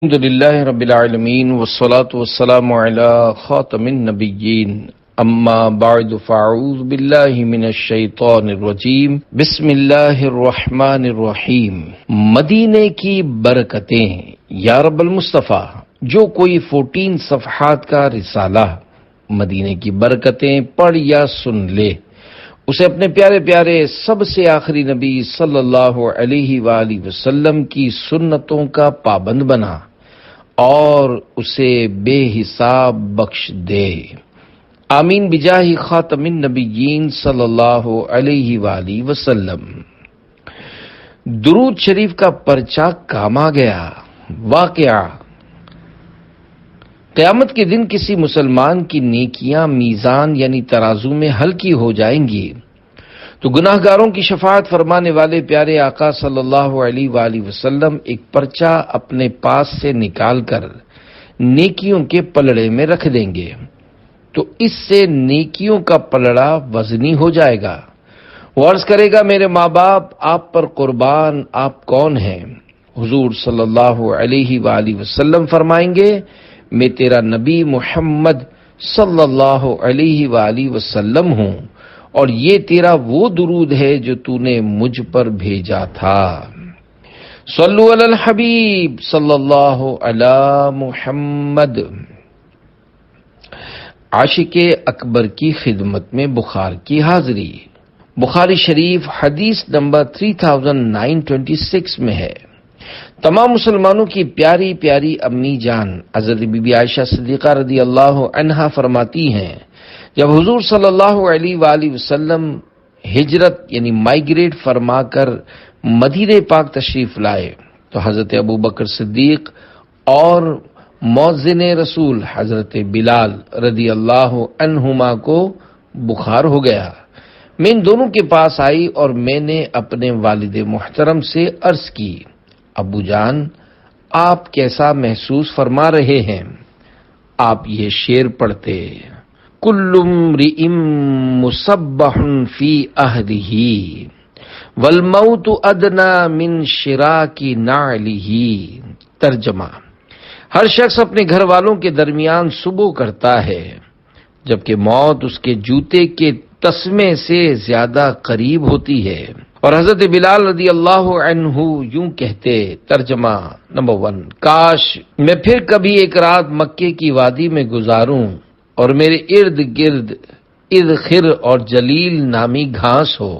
الحمد لله رب العالمين والصلاة والسلام على خاتم النبيين اما بعد فاعوذ بالله من الشیطان الرجیم بسم اللہ الرحمن الرحیم۔ مدینے کی برکتیں یا رب المصطفیٰ، جو کوئی 14 صفحات کا رسالہ مدینے کی برکتیں پڑھ یا سن لے، اسے اپنے پیارے پیارے سب سے آخری نبی صلی اللہ علیہ وآلہ وسلم کی سنتوں کا پابند بنا اور اسے بے حساب بخش دے۔ آمین بجاہ خاتم النبیین صلی اللہ علیہ وآلہ وسلم۔ درود شریف کا پرچہ کام آ گیا۔ واقعہ: قیامت کے دن کسی مسلمان کی نیکیاں میزان یعنی ترازو میں ہلکی ہو جائیں گی تو گناہ گاروں کی شفاعت فرمانے والے پیارے آقا صلی اللہ علیہ وآلہ وسلم ایک پرچہ اپنے پاس سے نکال کر نیکیوں کے پلڑے میں رکھ دیں گے، تو اس سے نیکیوں کا پلڑا وزنی ہو جائے گا۔ وہ عرض کرے گا، میرے ماں باپ آپ پر قربان، آپ کون ہیں؟ حضور صلی اللہ علیہ وآلہ وسلم فرمائیں گے، میں تیرا نبی محمد صلی اللہ علیہ وآلہ وسلم ہوں، اور یہ تیرا وہ درود ہے جو تو نے مجھ پر بھیجا تھا۔ صلو علی الحبیب صلی اللہ علی محمد۔ عاشق اکبر کی خدمت میں بخار کی حاضری۔ بخاری شریف حدیث نمبر 3926 میں ہے۔ تمام مسلمانوں کی پیاری پیاری امی جان حضرت بی بی عائشہ صدیقہ رضی اللہ عنہا فرماتی ہیں، جب حضور صلی اللہ علیہ وآلہ وسلم ہجرت یعنی مائیگریٹ فرما کر مدینہ پاک تشریف لائے تو حضرت ابو بکر صدیق اور مؤذن رسول حضرت بلال رضی اللہ عنہما کو بخار ہو گیا۔ میں ان دونوں کے پاس آئی اور میں نے اپنے والد محترم سے عرض کی، ابو جان، آپ کیسا محسوس فرما رہے ہیں؟ آپ یہ شعر پڑھتے، کل امرئ مصبح فی اہلہ والموت ادنی من شراک نعلہ۔ ترجمہ: ہر شخص اپنے گھر والوں کے درمیان صبح کرتا ہے جبکہ موت اس کے جوتے کے تسمے سے زیادہ قریب ہوتی ہے۔ اور حضرت بلال رضی اللہ عنہ یوں کہتے۔ ترجمہ نمبر 1، کاش میں پھر کبھی ایک رات مکے کی وادی میں گزاروں اور میرے ارد گرد اذخر اور جلیل نامی گھاس ہو۔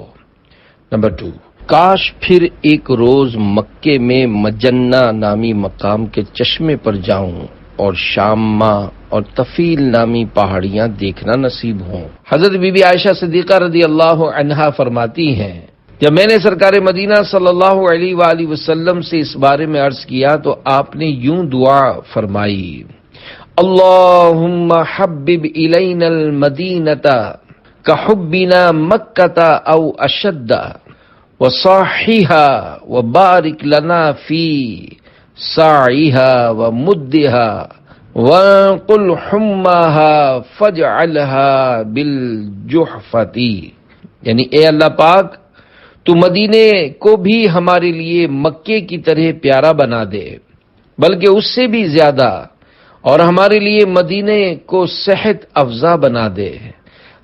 نمبر 2، کاش پھر ایک روز مکے میں مجنہ نامی مقام کے چشمے پر جاؤں اور شامہ اور طفیل نامی پہاڑیاں دیکھنا نصیب ہوں۔ حضرت بی بی عائشہ صدیقہ رضی اللہ عنہا فرماتی ہیں، جب میں نے سرکار مدینہ صلی اللہ علیہ وآلہ وسلم سے اس بارے میں عرض کیا تو آپ نے یوں دعا فرمائی، اللہم حبب الینا المدینۃ کحبنا مکۃ او اشد وصاحھھا وبارک لنا فی ساعھا ومدھا وانقل حماھا فاجعلھا بالجحفۃ۔ یعنی اے اللہ پاک، تو مدینے کو بھی ہمارے لیے مکے کی طرح پیارا بنا دے، بلکہ اس سے بھی زیادہ، اور ہمارے لیے مدینے کو صحت افزا بنا دے۔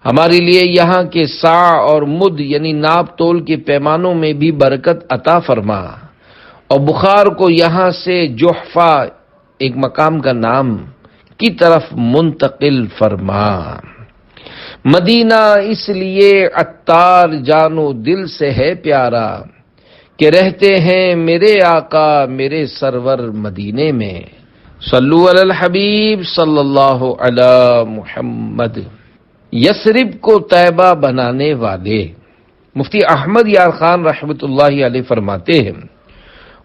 ہمارے لیے یہاں کے ساع اور مد یعنی ناپ تول کے پیمانوں میں بھی برکت عطا فرما، اور بخار کو یہاں سے جحفہ ایک مقام کا نام کی طرف منتقل فرما۔ مدینہ اس لیے عطار جان و دل سے ہے پیارا کہ رہتے ہیں میرے آقا میرے سرور مدینے میں۔ صلو علی الحبیب صلی اللہ علی محمد۔ یثرب کو طیبہ بنانے والے مفتی احمد یار خان رحمۃ اللہ علیہ فرماتے ہیں،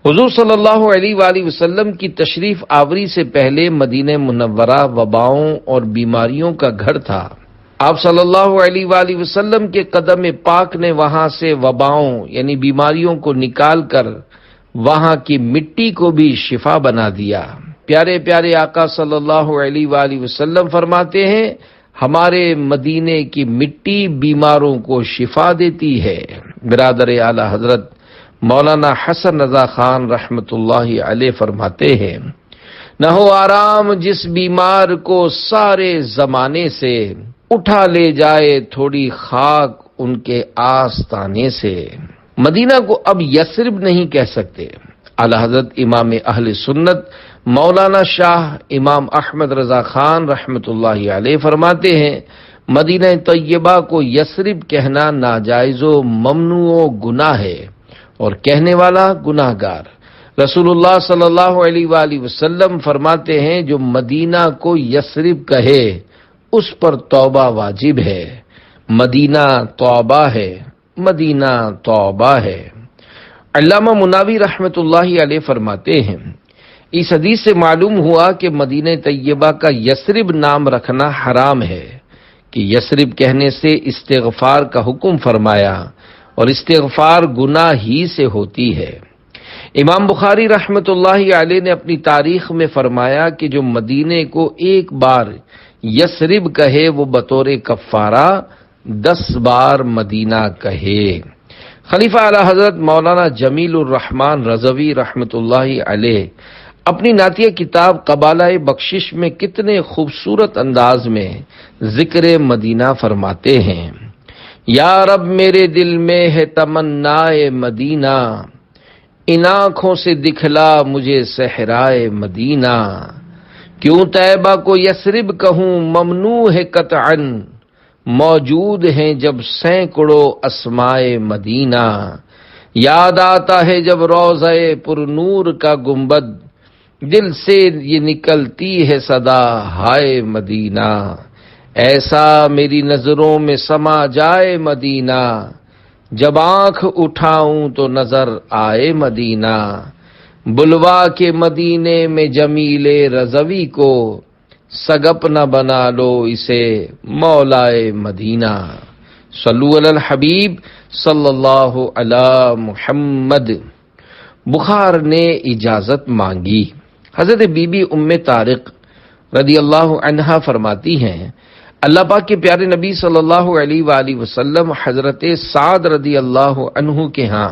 حضور صلی اللہ علیہ وآلہ وسلم کی تشریف آوری سے پہلے مدینہ منورہ وباؤں اور بیماریوں کا گھر تھا۔ آپ صلی اللہ علیہ وآلہ وسلم کے قدم پاک نے وہاں سے وباؤں یعنی بیماریوں کو نکال کر وہاں کی مٹی کو بھی شفا بنا دیا۔ پیارے پیارے آقا صلی اللہ علیہ وآلہ وسلم فرماتے ہیں، ہمارے مدینے کی مٹی بیماروں کو شفا دیتی ہے۔ برادر اعلی حضرت مولانا حسن رضا خان رحمۃ اللہ علیہ فرماتے ہیں، نہ ہو آرام جس بیمار کو سارے زمانے سے، اٹھا لے جائے تھوڑی خاک ان کے آستانے سے۔ مدینہ کو اب یثرب نہیں کہہ سکتے۔ اعلی حضرت امام اہل سنت مولانا شاہ امام احمد رضا خان رحمۃ اللہ علیہ فرماتے ہیں، مدینہ طیبہ کو یثرب کہنا ناجائز و ممنوع و گناہ ہے، اور کہنے والا گناہ گار۔ رسول اللہ صلی اللہ علیہ وآلہ وسلم فرماتے ہیں، جو مدینہ کو یثرب کہے اس پر توبہ واجب ہے۔ مدینہ توبہ ہے، مدینہ توبہ ہے۔ علامہ مناوی رحمۃ اللہ علیہ فرماتے ہیں، اس حدیث سے معلوم ہوا کہ مدینہ طیبہ کا یثرب نام رکھنا حرام ہے، کہ یثرب کہنے سے استغفار کا حکم فرمایا، اور استغفار گناہ ہی سے ہوتی ہے۔ امام بخاری رحمۃ اللہ علیہ نے اپنی تاریخ میں فرمایا کہ جو مدینے کو ایک بار یثرب کہے وہ بطور کفارہ 10 بار مدینہ کہے۔ خلیفہ اعلی حضرت مولانا جمیل الرحمن رضوی رحمۃ اللہ علیہ اپنی نعتیہ کتاب قبالہ بخشش میں کتنے خوبصورت انداز میں ذکر مدینہ فرماتے ہیں، یا رب میرے دل میں ہے تمنائے مدینہ، ان آنکھوں سے دکھلا مجھے صحرائے مدینہ، کیوں طیبہ کو یثرب کہوں ممنوع ہے قطعاً، موجود ہیں جب سینکڑوں اسمائے مدینہ، یاد آتا ہے جب روضہ پر نور کا گنبد، دل سے یہ نکلتی ہے صدا ہائے مدینہ، ایسا میری نظروں میں سما جائے مدینہ، جب آنکھ اٹھاؤں تو نظر آئے مدینہ، بلوا کے مدینے میں جمیل رضوی کو، سگپ نہ بنا لو اسے مولائے مدینہ۔ صلو علی الحبیب صلی اللہ علی محمد۔ بخار نے اجازت مانگی۔ حضرت بی بی ام طارق رضی اللہ عنہا فرماتی ہیں، اللہ پاک کے پیارے نبی صلی اللہ علیہ وآلہ وسلم حضرت سعد رضی اللہ عنہ کے ہاں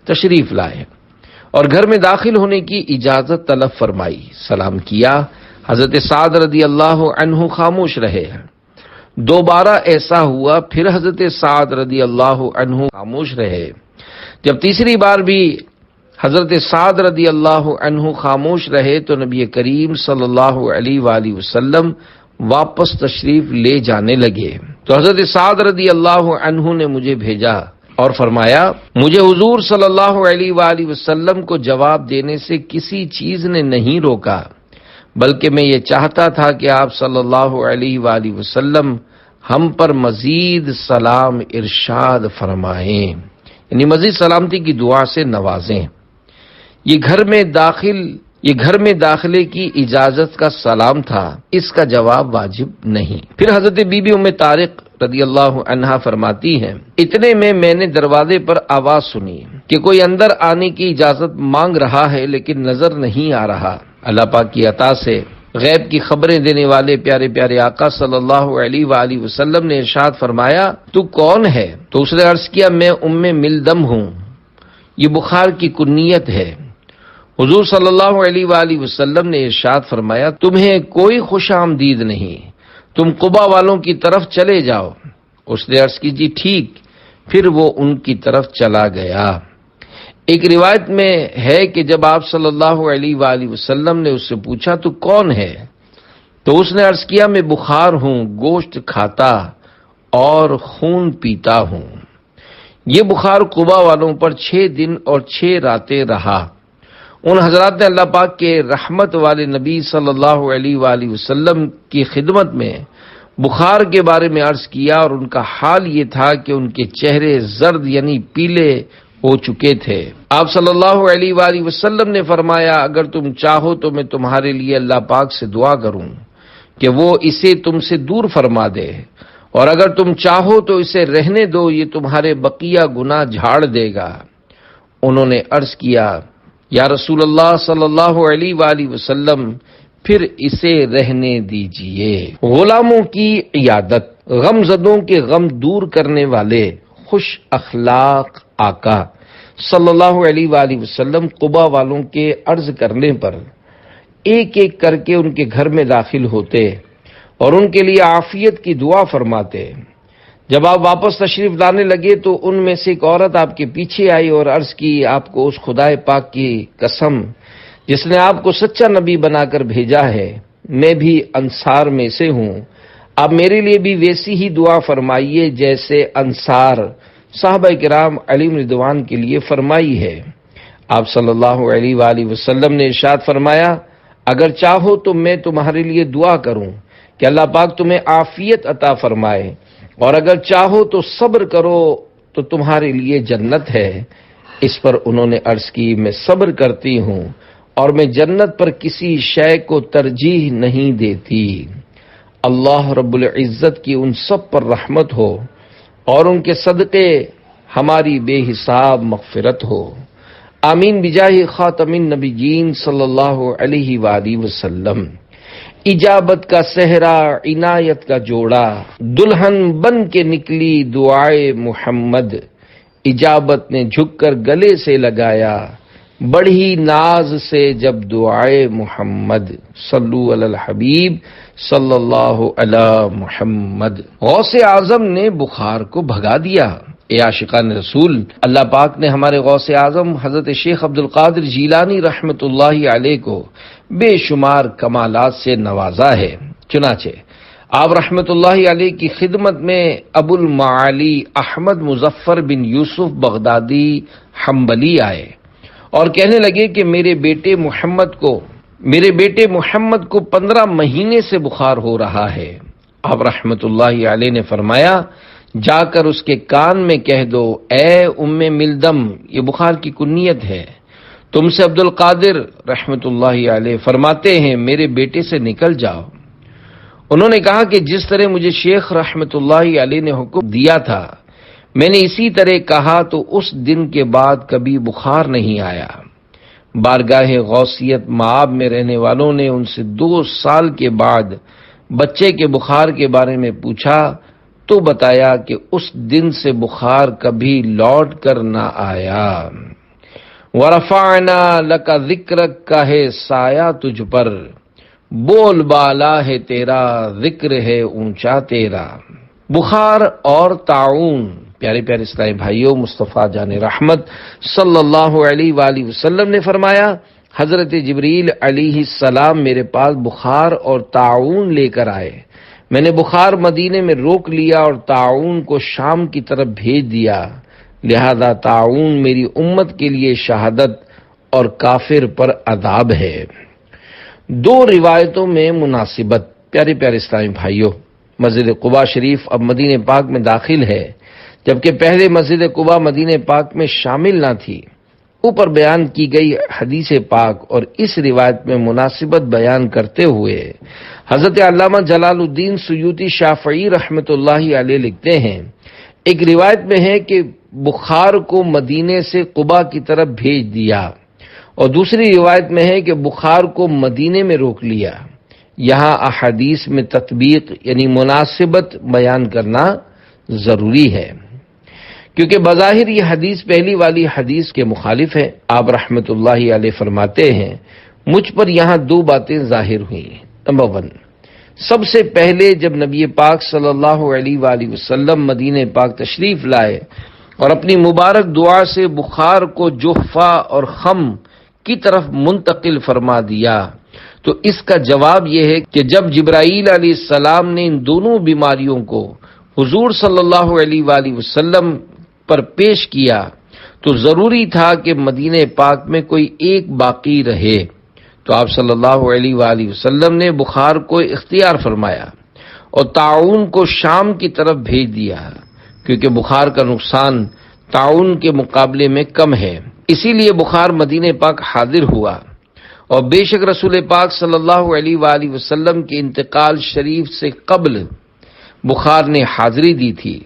تشریف لائے اور گھر میں داخل ہونے کی اجازت طلب فرمائی، سلام کیا۔ حضرت سعد رضی اللہ عنہ خاموش رہے۔ دوبارہ ایسا ہوا، پھر حضرت سعد رضی اللہ عنہ خاموش رہے۔ جب تیسری بار بھی حضرت سعد رضی اللہ عنہ خاموش رہے تو نبی کریم صلی اللہ علیہ وآلہ وسلم واپس تشریف لے جانے لگے، تو حضرت سعد رضی اللہ عنہ نے مجھے بھیجا اور فرمایا، مجھے حضور صلی اللہ علیہ وآلہ وسلم کو جواب دینے سے کسی چیز نے نہیں روکا، بلکہ میں یہ چاہتا تھا کہ آپ صلی اللہ علیہ وآلہ وسلم ہم پر مزید سلام ارشاد فرمائیں، یعنی مزید سلامتی کی دعا سے نوازیں۔ یہ گھر میں داخلے کی اجازت کا سلام تھا، اس کا جواب واجب نہیں۔ پھر حضرت بی بی ام طارق رضی اللہ عنہا فرماتی ہیں، اتنے میں نے دروازے پر آواز سنی کہ کوئی اندر آنے کی اجازت مانگ رہا ہے لیکن نظر نہیں آ رہا۔ اللہ پاک کی عطا سے غیب کی خبریں دینے والے پیارے پیارے آقا صلی اللہ علیہ وآلہ وسلم نے ارشاد فرمایا، تو کون ہے؟ تو اس نے عرض کیا، میں ام ملدم ہوں، یہ بخار کی کنیت ہے۔ حضور صلی اللہ علیہ وآلہ وسلم نے ارشاد فرمایا، تمہیں کوئی خوش آمدید نہیں، تم قبا والوں کی طرف چلے جاؤ۔ اس نے عرض کی، جی ٹھیک۔ پھر وہ ان کی طرف چلا گیا۔ ایک روایت میں ہے کہ جب آپ صلی اللہ علیہ وآلہ وسلم نے اس سے پوچھا تو کون ہے، تو اس نے عرض کیا، میں بخار ہوں، گوشت کھاتا اور خون پیتا ہوں۔ یہ بخار قبا والوں پر 6 دن اور 6 راتیں رہا۔ ان حضرات نے اللہ پاک کے رحمت والے نبی صلی اللہ علیہ وآلہ وسلم کی خدمت میں بخار کے بارے میں عرض کیا، اور ان کا حال یہ تھا کہ ان کے چہرے زرد یعنی پیلے ہو چکے تھے۔ آپ صلی اللہ علیہ وآلہ وسلم نے فرمایا، اگر تم چاہو تو میں تمہارے لیے اللہ پاک سے دعا کروں کہ وہ اسے تم سے دور فرما دے، اور اگر تم چاہو تو اسے رہنے دو، یہ تمہارے بقیہ گناہ جھاڑ دے گا۔ انہوں نے عرض کیا، یا رسول اللہ صلی اللہ علیہ وآلہ وسلم، پھر اسے رہنے دیجئے۔ غلاموں کی عیادت، غم زدوں کے غم دور کرنے والے خوش اخلاق آقا صلی اللہ علیہ وآلہ وسلم قبا والوں کے عرض کرنے پر ایک ایک کر کے ان کے گھر میں داخل ہوتے اور ان کے لیے عافیت کی دعا فرماتے۔ جب آپ واپس تشریف لانے لگے تو ان میں سے ایک عورت آپ کے پیچھے آئی اور عرض کی، آپ کو اس خدائے پاک کی قسم جس نے آپ کو سچا نبی بنا کر بھیجا ہے، میں بھی انصار میں سے ہوں، آپ میرے لیے بھی ویسی ہی دعا فرمائیے جیسے انصار صحابہ کرام علیہم رضوان کے لیے فرمائی ہے۔ آپ صلی اللہ علیہ وآلہ وسلم نے ارشاد فرمایا، اگر چاہو تو میں تمہارے لیے دعا کروں کہ اللہ پاک تمہیں عافیت عطا فرمائے، اور اگر چاہو تو صبر کرو تو تمہارے لیے جنت ہے۔ اس پر انہوں نے عرض کی، میں صبر کرتی ہوں اور میں جنت پر کسی شے کو ترجیح نہیں دیتی۔ اللہ رب العزت کی ان سب پر رحمت ہو اور ان کے صدقے ہماری بے حساب مغفرت ہو، آمین بجاہ خاتم النبیین صلی اللہ علیہ وآلہ وسلم۔ اجابت کا صحرا، عنایت کا جوڑا، دلہن بن کے نکلی دعائے محمد، اجابت نے جھک کر گلے سے لگایا، بڑھی ناز سے جب دعائے محمد، صلو علی الحبیب صلی اللہ علی محمد۔ غوث اعظم نے بخار کو بھگا دیا۔ اے عاشقان رسول، اللہ پاک نے ہمارے غوث اعظم حضرت شیخ عبد القادر جیلانی رحمۃ اللہ علیہ کو بے شمار کمالات سے نوازا ہے۔ چنانچہ آپ رحمۃ اللہ علیہ کی خدمت میں ابو المعالی احمد مظفر بن یوسف بغدادی حنبلی آئے اور کہنے لگے کہ میرے بیٹے محمد کو 15 مہینے سے بخار ہو رہا ہے۔ آپ رحمۃ اللہ علیہ نے فرمایا، جا کر اس کے کان میں کہہ دو، اے ام ملدم، یہ بخار کی کنیت ہے، تم سے عبد القادر رحمۃ اللہ علیہ فرماتے ہیں میرے بیٹے سے نکل جاؤ۔ انہوں نے کہا کہ جس طرح مجھے شیخ رحمۃ اللہ علیہ نے حکم دیا تھا میں نے اسی طرح کہا تو اس دن کے بعد کبھی بخار نہیں آیا۔ بارگاہ غوثیت مآب میں رہنے والوں نے ان سے 2 سال کے بعد بچے کے بخار کے بارے میں پوچھا تو بتایا کہ اس دن سے بخار کبھی لوٹ کر نہ آیا۔ وَرَفَعْنَا لَكَ ذِكْرَكَ کا ہے سایہ تجھ پر، بول بالا ہے تیرا، ذکر ہے اونچا تیرا۔ بخار اور طاعون، پیارے پیارے اسلامی بھائیوں، مصطفیٰ جان رحمت صلی اللہ علیہ وآلہ وسلم نے فرمایا، حضرت جبریل علیہ السلام میرے پاس بخار اور طاعون لے کر آئے، میں نے بخار مدینے میں روک لیا اور طاعون کو شام کی طرف بھیج دیا، لہذا طاعون میری امت کے لیے شہادت اور کافر پر عذاب ہے۔ 2 روایتوں میں مناسبت۔ پیارے پیارے اسلامی بھائیوں، مسجد قباء شریف اب مدینہ پاک میں داخل ہے، جبکہ پہلے مسجد قباء مدینہ پاک میں شامل نہ تھی۔ اوپر بیان کی گئی حدیث پاک اور اس روایت میں مناسبت بیان کرتے ہوئے حضرت علامہ جلال الدین سیوطی شافعی رحمۃ اللہ علیہ لکھتے ہیں، ایک روایت میں ہے کہ بخار کو مدینے سے قباء کی طرف بھیج دیا، اور دوسری روایت میں ہے کہ بخار کو مدینے میں روک لیا۔ یہاں احادیث میں تطبیق یعنی مناسبت بیان کرنا ضروری ہے، کیونکہ بظاہر یہ حدیث پہلی والی حدیث کے مخالف ہے۔ آپ رحمۃ اللہ علیہ فرماتے ہیں، مجھ پر یہاں 2 باتیں ظاہر ہوئیں۔ نمبر 1، سب سے پہلے جب نبی پاک صلی اللہ علیہ وآلہ وسلم مدینہ پاک تشریف لائے اور اپنی مبارک دعا سے بخار کو جحفہ اور خم کی طرف منتقل فرما دیا، تو اس کا جواب یہ ہے کہ جب جبرائیل علیہ السلام نے ان دونوں بیماریوں کو حضور صلی اللہ علیہ وآلہ وسلم پر پیش کیا تو ضروری تھا کہ مدینہ پاک میں کوئی ایک باقی رہے، تو آپ صلی اللہ علیہ وآلہ وسلم نے بخار کو اختیار فرمایا اور طاعون کو شام کی طرف بھیج دیا، کیونکہ بخار کا نقصان طاعون کے مقابلے میں کم ہے، اسی لیے بخار مدینہ پاک حاضر ہوا۔ اور بے شک رسول پاک صلی اللہ علیہ وآلہ وسلم کے انتقال شریف سے قبل بخار نے حاضری دی تھی،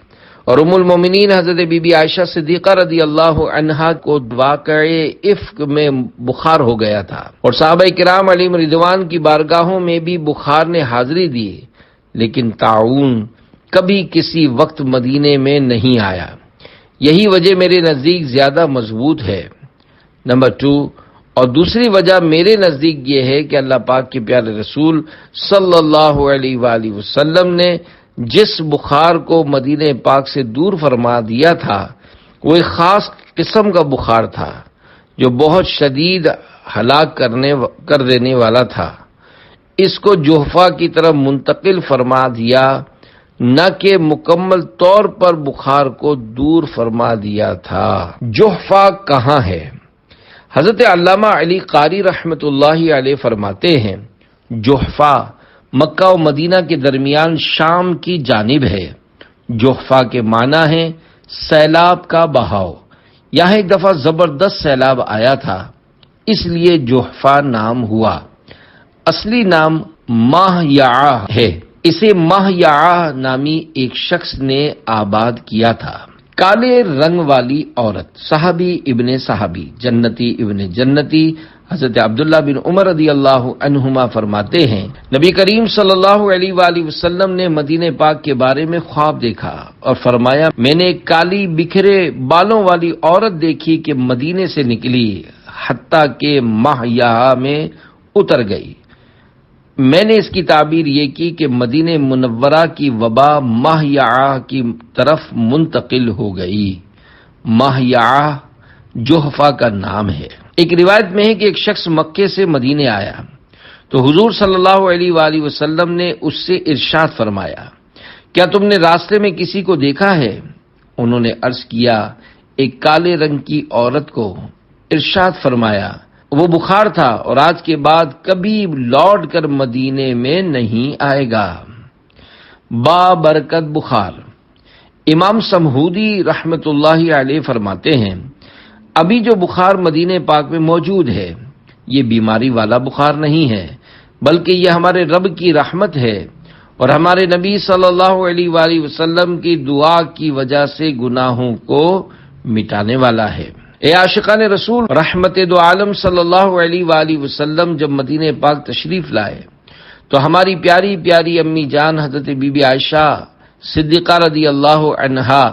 اور ام المومنین حضرت بی بی عائشہ صدیقہ رضی اللہ عنہا کو واقعے افک میں بخار ہو گیا تھا، اور صحابہ کرام علیہم رضوان کی بارگاہوں میں بھی بخار نے حاضری دی، لیکن طاعون کبھی کسی وقت مدینے میں نہیں آیا۔ یہی وجہ میرے نزدیک زیادہ مضبوط ہے۔ نمبر 2، اور دوسری وجہ میرے نزدیک یہ ہے کہ اللہ پاک کے پیارے رسول صلی اللہ علیہ وآلہ وسلم نے جس بخار کو مدینہ پاک سے دور فرما دیا تھا وہ ایک خاص قسم کا بخار تھا جو بہت شدید ہلاک کر دینے والا تھا۔ اس کو جحفہ کی طرف منتقل فرما دیا، نہ کہ مکمل طور پر بخار کو دور فرما دیا تھا۔ جحفہ کہاں ہے؟ حضرت علامہ علی قاری رحمت اللہ علیہ فرماتے ہیں جحفہ مکہ و مدینہ کے درمیان شام کی جانب ہے۔ جحفہ کے معنی ہے سیلاب کا بہاؤ۔ یہاں ایک دفعہ زبردست سیلاب آیا تھا، اس لیے جحفہ نام ہوا۔ اصلی نام ماہیعہ ہے، اسے ماہیعہ نامی ایک شخص نے آباد کیا تھا۔ کالے رنگ والی عورت، صحابی ابن صحابی، جنتی ابن جنتی، حضرت عبداللہ بن عمر رضی اللہ عنہما فرماتے ہیں نبی کریم صلی اللہ علیہ وآلہ وسلم نے مدینہ پاک کے بارے میں خواب دیکھا اور فرمایا میں نے ایک کالی بکھرے بالوں والی عورت دیکھی کہ مدینے سے نکلی حتیٰ کہ ماہیعہ میں اتر گئی۔ میں نے اس کی تعبیر یہ کی کہ مدینہ منورہ کی وبا ماہیعہ کی طرف منتقل ہو گئی۔ ماہیعہ جحفہ کا نام ہے۔ ایک روایت میں ہے کہ ایک شخص مکے سے مدینے آیا تو حضور صلی اللہ علیہ وآلہ وسلم نے اس سے ارشاد فرمایا کیا تم نے راستے میں کسی کو دیکھا ہے؟ انہوں نے عرض کیا ایک کالے رنگ کی عورت کو۔ ارشاد فرمایا وہ بخار تھا اور آج کے بعد کبھی لوٹ کر مدینے میں نہیں آئے گا۔ با برکت بخار۔ امام سمہودی رحمت اللہ علیہ فرماتے ہیں ابھی جو بخار مدینہ پاک میں موجود ہے یہ بیماری والا بخار نہیں ہے بلکہ یہ ہمارے رب کی رحمت ہے اور ہمارے نبی صلی اللہ علیہ وآلہ وسلم کی دعا کی وجہ سے گناہوں کو مٹانے والا ہے۔ اے عاشقان رسول، رحمت دو عالم صلی اللہ علیہ وآلہ وسلم جب مدینہ پاک تشریف لائے تو ہماری پیاری پیاری امی جان حضرت بی بی عائشہ صدیقہ رضی اللہ عنہا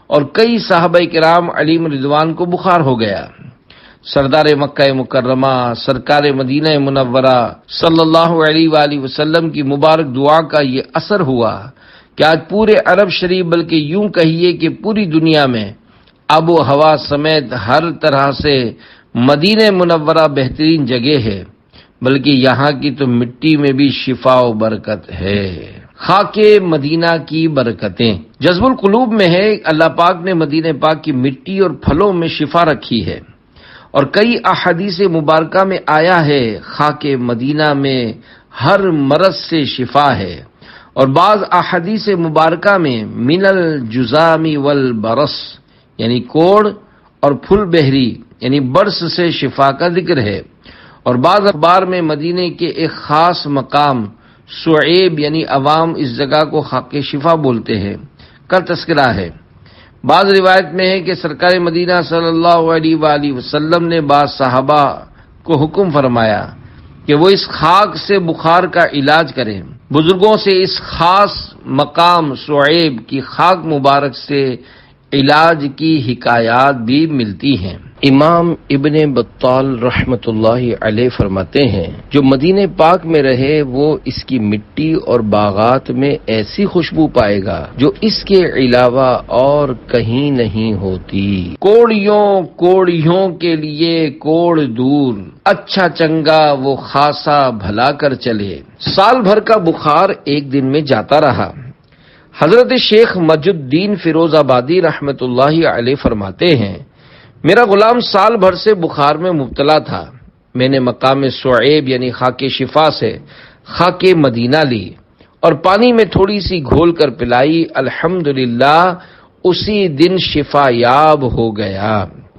اور کئی صحابہ کرام علیہم رضوان کو بخار ہو گیا۔ سردار مکہ مکرمہ سرکار مدینہ منورہ صلی اللہ علیہ وآلہ وسلم کی مبارک دعا کا یہ اثر ہوا کہ آج پورے عرب شریف بلکہ یوں کہیے کہ پوری دنیا میں آب و ہوا سمیت ہر طرح سے مدینہ منورہ بہترین جگہ ہے، بلکہ یہاں کی تو مٹی میں بھی شفا و برکت ہے۔ خاک مدینہ کی برکتیں جذب القلوب میں ہے۔ اللہ پاک نے مدینہ پاک کی مٹی اور پھلوں میں شفا رکھی ہے اور کئی احادیث مبارکہ میں آیا ہے خاک مدینہ میں ہر مرض سے شفا ہے، اور بعض احادیث مبارکہ میں من الجذام والبرص یعنی کوڑ اور پھل بہری یعنی برس سے شفا کا ذکر ہے، اور بعض اخبار میں مدینے کے ایک خاص مقام سعیب یعنی عوام اس جگہ کو خاک شفا بولتے ہیں کا تذکرہ ہے۔ بعض روایت میں ہے کہ سرکار مدینہ صلی اللہ علیہ وآلہ وسلم نے بعض صحابہ کو حکم فرمایا کہ وہ اس خاک سے بخار کا علاج کریں۔ بزرگوں سے اس خاص مقام سعیب کی خاک مبارک سے علاج کی حکایات بھی ملتی ہیں۔ امام ابن بطال رحمت اللہ علیہ فرماتے ہیں جو مدینہ پاک میں رہے وہ اس کی مٹی اور باغات میں ایسی خوشبو پائے گا جو اس کے علاوہ اور کہیں نہیں ہوتی۔ کوڑیوں کے لیے کوڑ دور، اچھا چنگا وہ خاصا بھلا کر چلے۔ سال بھر کا بخار ایک دن میں جاتا رہا۔ حضرت شیخ مجد الدین فیروز آبادی رحمت اللہ علیہ فرماتے ہیں میرا غلام سال بھر سے بخار میں مبتلا تھا۔ میں نے مقام سعیب یعنی خاک شفا سے خاک مدینہ لی اور پانی میں تھوڑی سی گھول کر پلائی، الحمدللہ اسی دن شفا یاب ہو گیا۔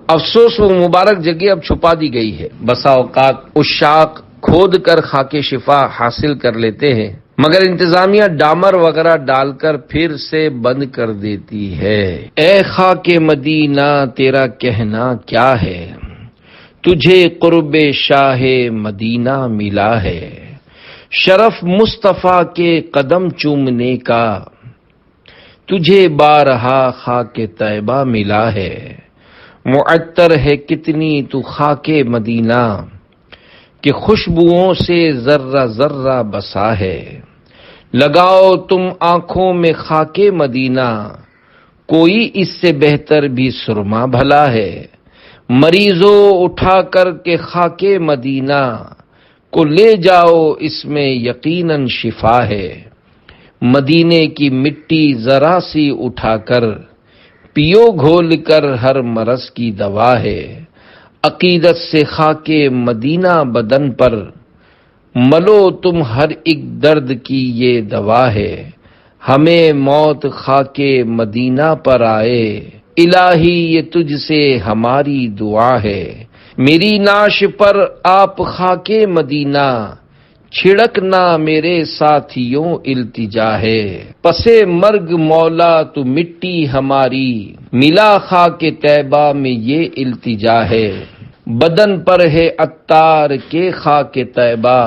افسوس وہ مبارک جگہ اب چھپا دی گئی ہے۔ بسا اوقات عشاق کھود کر خاک شفا حاصل کر لیتے ہیں مگر انتظامیہ ڈامر وغیرہ ڈال کر پھر سے بند کر دیتی ہے۔ اے خاک مدینہ تیرا کہنا کیا ہے، تجھے قرب شاہ مدینہ ملا ہے، شرف مصطفیٰ کے قدم چومنے کا، تجھے بارہا خاک طیبہ ملا ہے، معطر ہے کتنی تو خاک مدینہ، کہ خوشبوؤں سے ذرہ ذرہ بسا ہے۔ لگاؤ تم آنکھوں میں خاک مدینہ، کوئی اس سے بہتر بھی سرما بھلا ہے۔ مریضوں اٹھا کر کے خاک مدینہ، کو لے جاؤ اس میں یقیناً شفا ہے۔ مدینے کی مٹی ذرا سی اٹھا کر، پیو گھول کر ہر مرض کی دوا ہے۔ عقیدت سے خاک مدینہ بدن پر، ملو تم ہر ایک درد کی یہ دوا ہے۔ ہمیں موت خاک مدینہ پر آئے، الہی یہ تجھ سے ہماری دعا ہے۔ میری نعش پر آپ خاک مدینہ، چھڑکنا میرے ساتھیوں التجا ہے۔ پسے مرگ مولا تو مٹی ہماری، ملا خاک طیبہ میں یہ التجا ہے۔ بدن پر ہے عطار کے خاک طیبہ،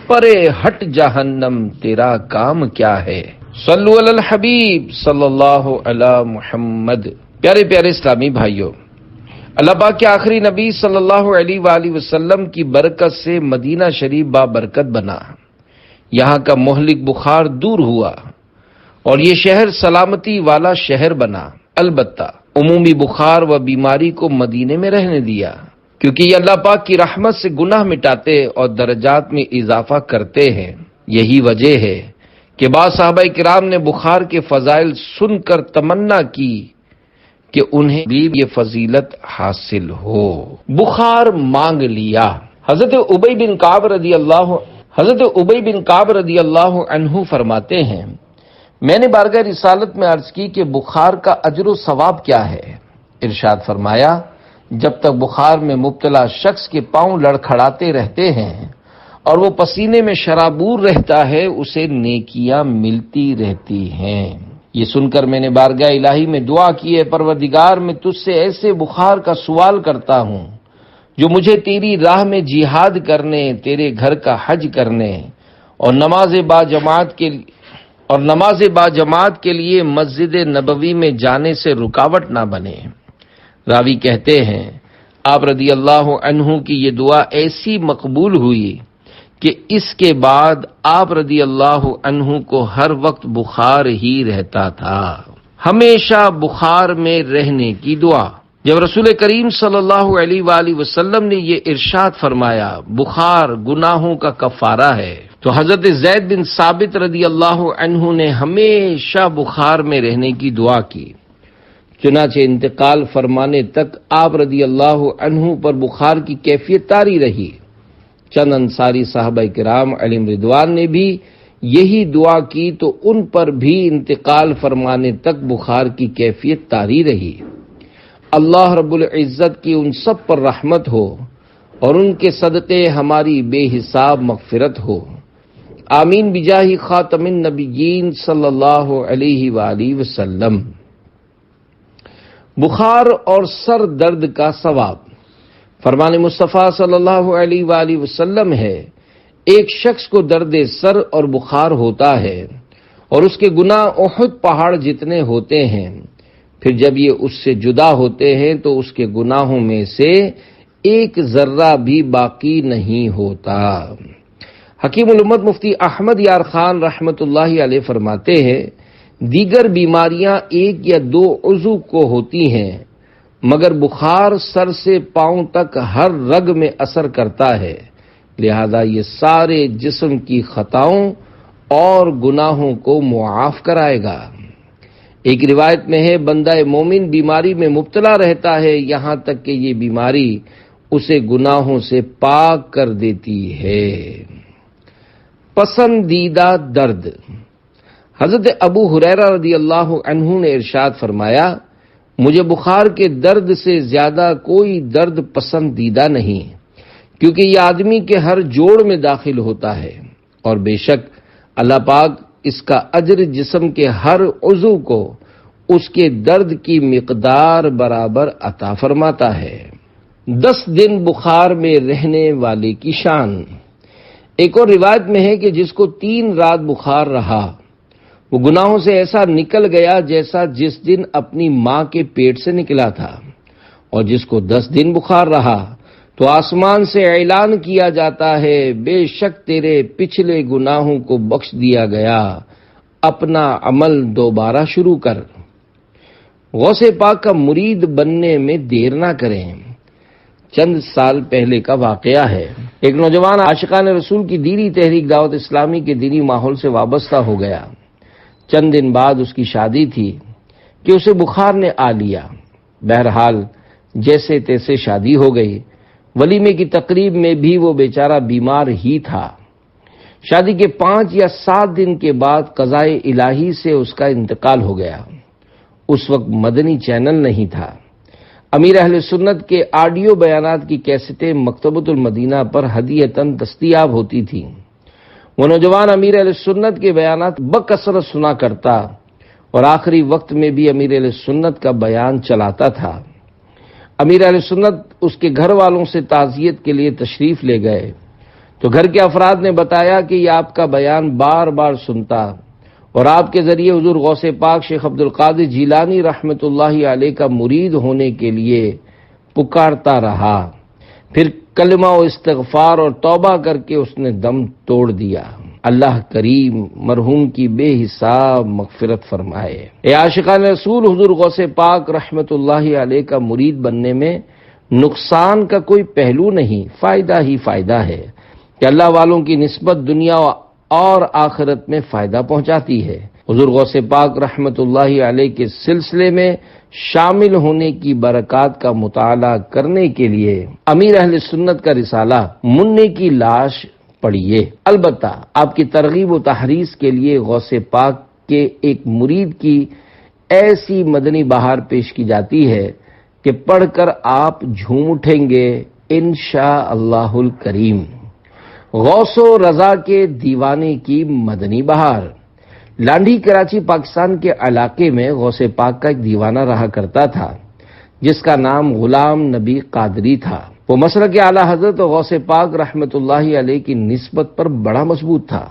پرے ہٹ جہنم تیرا کام کیا ہے۔ صلو علی الحبیب صلی اللہ علی محمد۔ پیارے پیارے اسلامی بھائیوں، اللہ پاک کے آخری نبی صلی اللہ علیہ وآلہ وسلم کی برکت سے مدینہ شریف بابرکت بنا، یہاں کا مہلک بخار دور ہوا اور یہ شہر سلامتی والا شہر بنا۔ البتہ عمومی بخار و بیماری کو مدینے میں رہنے دیا، کیونکہ یہ اللہ پاک کی رحمت سے گناہ مٹاتے اور درجات میں اضافہ کرتے ہیں۔ یہی وجہ ہے کہ بعض صحابہ کرام نے بخار کے فضائل سن کر تمنا کی کہ انہیں بھی یہ فضیلت حاصل ہو۔ بخار مانگ لیا۔ حضرت ابی بن کعب رضی اللہ عنہ فرماتے ہیں، میں نے بارگاہ رسالت میں عرض کی کہ بخار کا اجر و ثواب کیا ہے؟ ارشاد فرمایا، جب تک بخار میں مبتلا شخص کے پاؤں لڑکھڑاتے رہتے ہیں اور وہ پسینے میں شرابور رہتا ہے، اسے نیکیاں ملتی رہتی ہیں۔ یہ سن کر میں نے بارگاہ الہی میں دعا کی ہے، پروردگار میں تجھ سے ایسے بخار کا سوال کرتا ہوں جو مجھے تیری راہ میں جہاد کرنے، تیرے گھر کا حج کرنے اور نماز با جماعت کے لیے مسجد نبوی میں جانے سے رکاوٹ نہ بنے۔ راوی کہتے ہیں، آپ رضی اللہ عنہ کی یہ دعا ایسی مقبول ہوئی کہ اس کے بعد آپ رضی اللہ عنہ کو ہر وقت بخار ہی رہتا تھا۔ ہمیشہ بخار میں رہنے کی دعا۔ جب رسول کریم صلی اللہ علیہ وآلہ وسلم نے یہ ارشاد فرمایا بخار گناہوں کا کفارہ ہے، تو حضرت زید بن ثابت رضی اللہ عنہ نے ہمیشہ بخار میں رہنے کی دعا کی۔ چنانچہ انتقال فرمانے تک آپ رضی اللہ عنہ پر بخار کی کیفیت طاری رہی۔ چند انصاری صحابہ کرام علیہم رضوان نے بھی یہی دعا کی تو ان پر بھی انتقال فرمانے تک بخار کی کیفیت طاری رہی۔ اللہ رب العزت کی ان سب پر رحمت ہو اور ان کے صدقے ہماری بے حساب مغفرت ہو، آمین بجاہ خاتم النبیین صلی اللہ علیہ وآلہ وسلم۔ بخار اور سر درد کا ثواب۔ فرمان مصطفیٰ صلی اللہ علیہ وآلہ وسلم ہے، ایک شخص کو درد سر اور بخار ہوتا ہے اور اس کے گناہ احد پہاڑ جتنے ہوتے ہیں، پھر جب یہ اس سے جدا ہوتے ہیں تو اس کے گناہوں میں سے ایک ذرہ بھی باقی نہیں ہوتا۔ حکیم الامت مفتی احمد یار خان رحمت اللہ علیہ فرماتے ہیں، دیگر بیماریاں ایک یا دو عضو کو ہوتی ہیں، مگر بخار سر سے پاؤں تک ہر رگ میں اثر کرتا ہے، لہذا یہ سارے جسم کی خطاؤں اور گناہوں کو معاف کرائے گا۔ ایک روایت میں ہے، بندہ مومن بیماری میں مبتلا رہتا ہے یہاں تک کہ یہ بیماری اسے گناہوں سے پاک کر دیتی ہے۔ پسندیدہ درد۔ حضرت ابو ہریرہ رضی اللہ عنہ نے ارشاد فرمایا، مجھے بخار کے درد سے زیادہ کوئی درد پسندیدہ نہیں، کیونکہ یہ آدمی کے ہر جوڑ میں داخل ہوتا ہے، اور بے شک اللہ پاک اس کا اجر جسم کے ہر عضو کو اس کے درد کی مقدار برابر عطا فرماتا ہے۔ 10 دن بخار میں رہنے والے کی شان۔ ایک اور روایت میں ہے کہ جس کو 3 رات بخار رہا، وہ گناہوں سے ایسا نکل گیا جیسا جس دن اپنی ماں کے پیٹ سے نکلا تھا، اور جس کو 10 دن بخار رہا تو آسمان سے اعلان کیا جاتا ہے، بے شک تیرے پچھلے گناہوں کو بخش دیا گیا، اپنا عمل دوبارہ شروع کر۔ غوث پاک کا مرید بننے میں دیر نہ کریں۔ چند سال پہلے کا واقعہ ہے۔ ایک نوجوان عاشقان رسول کی دینی تحریک دعوت اسلامی کے دینی ماحول سے وابستہ ہو گیا۔ چند دن بعد اس کی شادی تھی کہ اسے بخار نے آ لیا۔ بہرحال جیسے تیسے شادی ہو گئی۔ ولیمے کی تقریب میں بھی وہ بیچارہ بیمار ہی تھا۔ شادی کے 5 یا 7 دن کے بعد قضائے الہی سے اس کا انتقال ہو گیا۔ اس وقت مدنی چینل نہیں تھا۔ امیر اہل سنت کے آڈیو بیانات کی کیسٹیں مکتبۃ المدینہ پر ہدیۃً دستیاب ہوتی تھیں۔ وہ نوجوان امیر اہل سنت کے بیانات بکثرت سنا کرتا اور آخری وقت میں بھی امیر اہل سنت کا بیان چلاتا تھا۔ امیر اہل سنت اس کے گھر والوں سے تعزیت کے لیے تشریف لے گئے تو گھر کے افراد نے بتایا کہ یہ آپ کا بیان بار بار سنتا اور آپ کے ذریعے حضور غوث پاک شیخ عبد القادر جیلانی رحمۃ اللہ علیہ کا مرید ہونے کے لیے پکارتا رہا۔ پھر کلمہ و استغفار اور توبہ کر کے اس نے دم توڑ دیا۔ اللہ کریم مرحوم کی بے حساب مغفرت فرمائے۔ اے عاشقان رسول، حضور غوث پاک رحمۃ اللہ علیہ کا مرید بننے میں نقصان کا کوئی پہلو نہیں، فائدہ ہی فائدہ ہے کہ اللہ والوں کی نسبت دنیا اور آخرت میں فائدہ پہنچاتی ہے۔ حضور غوث پاک رحمۃ اللہ علیہ کے سلسلے میں شامل ہونے کی برکات کا مطالعہ کرنے کے لیے امیر اہل سنت کا رسالہ منع کی لاش پڑھیے۔ البتہ آپ کی ترغیب و تحریض کے لیے غوث پاک کے ایک مرید کی ایسی مدنی بہار پیش کی جاتی ہے کہ پڑھ کر آپ جھوم اٹھیں گے انشاءاللہ الکریم۔ غوث و رضا کے دیوانے کی مدنی بہار۔ لانڈھی کراچی پاکستان کے علاقے میں غوث پاک کا ایک دیوانہ رہا کرتا تھا جس کا نام غلام نبی قادری تھا۔ وہ مسلک اعلیٰ حضرت غوث پاک رحمۃ اللہ علیہ کی نسبت پر بڑا مضبوط تھا۔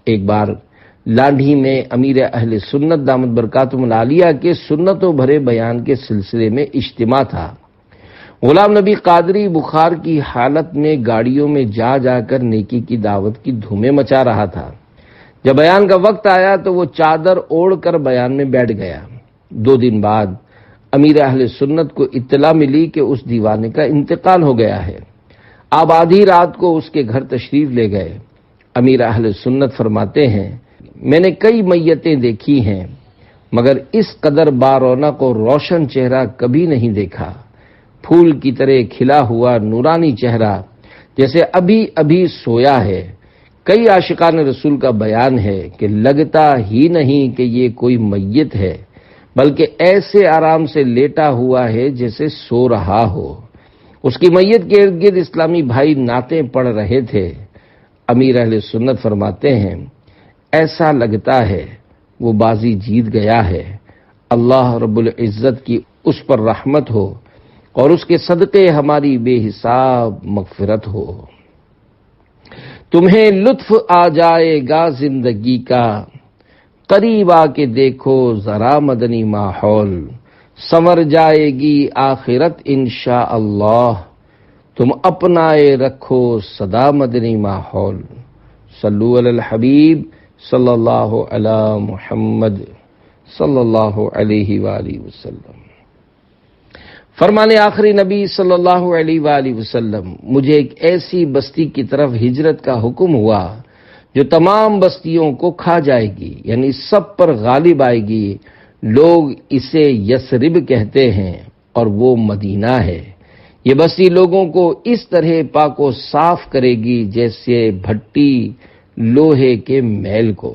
ایک بار لانڈھی میں امیر اہل سنت دامت برکاتہم العالیہ کے سنتوں بھرے بیان کے سلسلے میں اجتماع تھا۔ غلام نبی قادری بخار کی حالت میں گاڑیوں میں جا جا کر نیکی کی دعوت کی دھومیں مچا رہا تھا۔ جب بیان کا وقت آیا تو وہ چادر اوڑھ کر بیان میں بیٹھ گیا۔ 2 دن بعد امیر اہل سنت کو اطلاع ملی کہ اس دیوانے کا انتقال ہو گیا ہے۔ آپ آدھی رات کو اس کے گھر تشریف لے گئے۔ امیر اہل سنت فرماتے ہیں، میں نے کئی میتیں دیکھی ہیں مگر اس قدر بارونق اور روشن چہرہ کبھی نہیں دیکھا۔ پھول کی طرح کھلا ہوا نورانی چہرہ جیسے ابھی ابھی سویا ہے۔ کئی عاشقان رسول کا بیان ہے کہ لگتا ہی نہیں کہ یہ کوئی میت ہے بلکہ ایسے آرام سے لیٹا ہوا ہے جیسے سو رہا ہو۔ اس کی میت کے ارد گرد اسلامی بھائی نعتیں پڑھ رہے تھے۔ امیر اہل سنت فرماتے ہیں، ایسا لگتا ہے وہ بازی جیت گیا ہے۔ اللہ رب العزت کی اس پر رحمت ہو اور اس کے صدقے ہماری بے حساب مغفرت ہو۔ تمہیں لطف آ جائے گا زندگی کا، قریب آ کے دیکھو ذرا مدنی ماحول، سنور جائے گی آخرت انشاءاللہ، تم اپنائے رکھو صدا مدنی ماحول۔ صلو علی الحبیب صلی اللہ علی محمد صلی اللہ علیہ وآلہ وسلم۔ فرمان آخری نبی صلی اللہ علیہ وآلہ وسلم، مجھے ایک ایسی بستی کی طرف ہجرت کا حکم ہوا جو تمام بستیوں کو کھا جائے گی، یعنی سب پر غالب آئے گی۔ لوگ اسے یثرب کہتے ہیں اور وہ مدینہ ہے۔ یہ بستی لوگوں کو اس طرح پاک و صاف کرے گی جیسے بھٹی لوہے کے میل کو۔